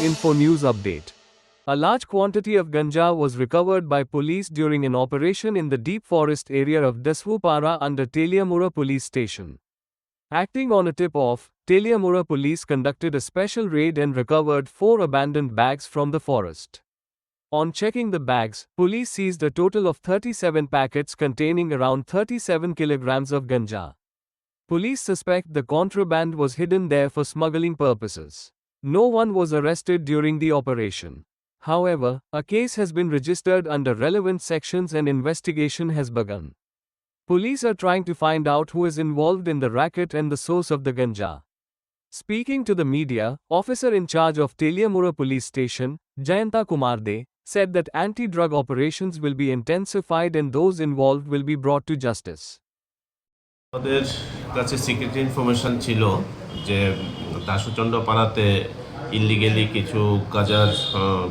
Info News Update. A large quantity of ganja was recovered by police during an operation in the deep forest area of Daswupara under Teliamura police station. Acting on a tip-off, Teliamura police conducted a special raid and recovered 4 abandoned bags from the forest. On checking the bags, police seized a total of 37 packets containing around 37 kilograms of ganja. Police suspect the contraband was hidden there for smuggling purposes. No one was arrested during the operation. However, a case has been registered under relevant sections and investigation has begun. Police are trying to find out who is involved in the racket and the source of the ganja. Speaking to the media, officer in charge of Teliamura police station, Jayanta Kumarde, said that anti-drug operations will be intensified and those involved will be brought to justice. আমাদের কাছে secret information ছিল যে দাসুচন্দ্র পাড়াতে illegally কিছু গাঁজার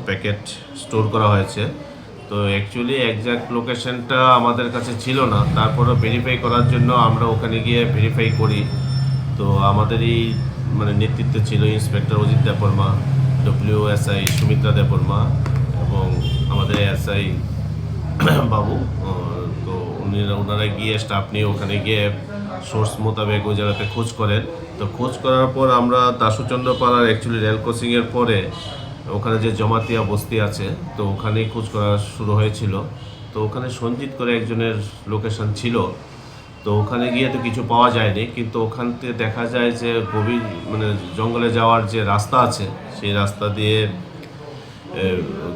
packet store করা হয়েছে। তো অ্যাকচুয়ালি এক্স্যাক্ট লোকেশনটা আমাদের কাছে ছিল না, তারপরও ভেরিফাই করার জন্য আমরা ওখানে গিয়ে ভেরিফাই করি। তো আমাদেরই নেতৃত্বে ছিল ইন্সপেক্টর অজিত দেববর্মা, ডব্লিউএসআই সুমিত্রা দেববর্মা এবং আমাদের এসআই বাবু। তো ওনারা গিয়ে স্টাফ নিয়ে ওখানে গিয়ে সোর্স মোতাবেক ওই জায়গাতে খোঁজ করেন। তো খোঁজ করার পর আমরা দাসুচন্দ্র পাড়ার অ্যাকচুয়ালি রেল ক্রসিংয়ের পরে ওখানে যে জমাতিয়া বস্তি আছে, তো ওখানেই খোঁজ করা শুরু হয়েছিল। তো ওখানে সঞ্জিত করে একজনের লোকেশন ছিল। তো ওখানে গিয়ে তো কিছু পাওয়া যায়নি, কিন্তু ওখান থেকে দেখা যায় যে গভীর জঙ্গলে যাওয়ার যে রাস্তা আছে, সেই রাস্তা দিয়ে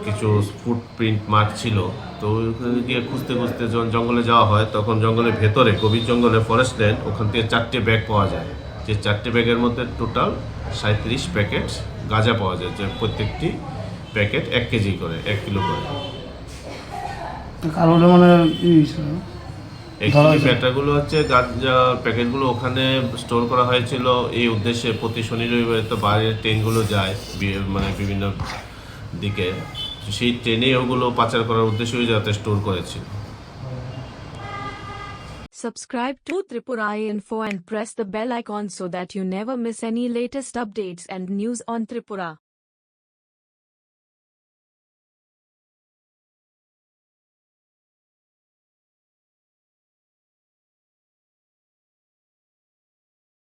কিছু ফুটপ্রিন্ট মার্ক ছিল। তো ওখানে গিয়ে খুঁজতে খুঁজতে যখন জঙ্গলে যাওয়া হয়, তখন জঙ্গলের ভেতরে গভীর জঙ্গলে ফরেস্ট ল্যান্ড, ওখান থেকে 4টে ব্যাগ পাওয়া যায়। যে 4টে ব্যাগের মধ্যে টোটাল 37 প্যাকেট গাঁজা পাওয়া যায়, যে প্রত্যেকটি প্যাকেট 1 কেজি করে, 1 কিলো করে। অ্যাকচুয়ালি ব্যাটাগুলো হচ্ছে গাঁজা প্যাকেটগুলো ওখানে স্টোর করা হয়েছিল এই উদ্দেশ্যে। প্রতি শনি রবিবারে তো বাইরের ট্রেনগুলো যায় বিভিন্ন দিকে, সেই ট্রেনে ওগুলো পাচার করার উদ্দেশ্যে ওই জায়গাতে স্টোর করেছিল। Subscribe to Tripura Info and press the bell icon so that you never miss any latest updates and news on Tripura.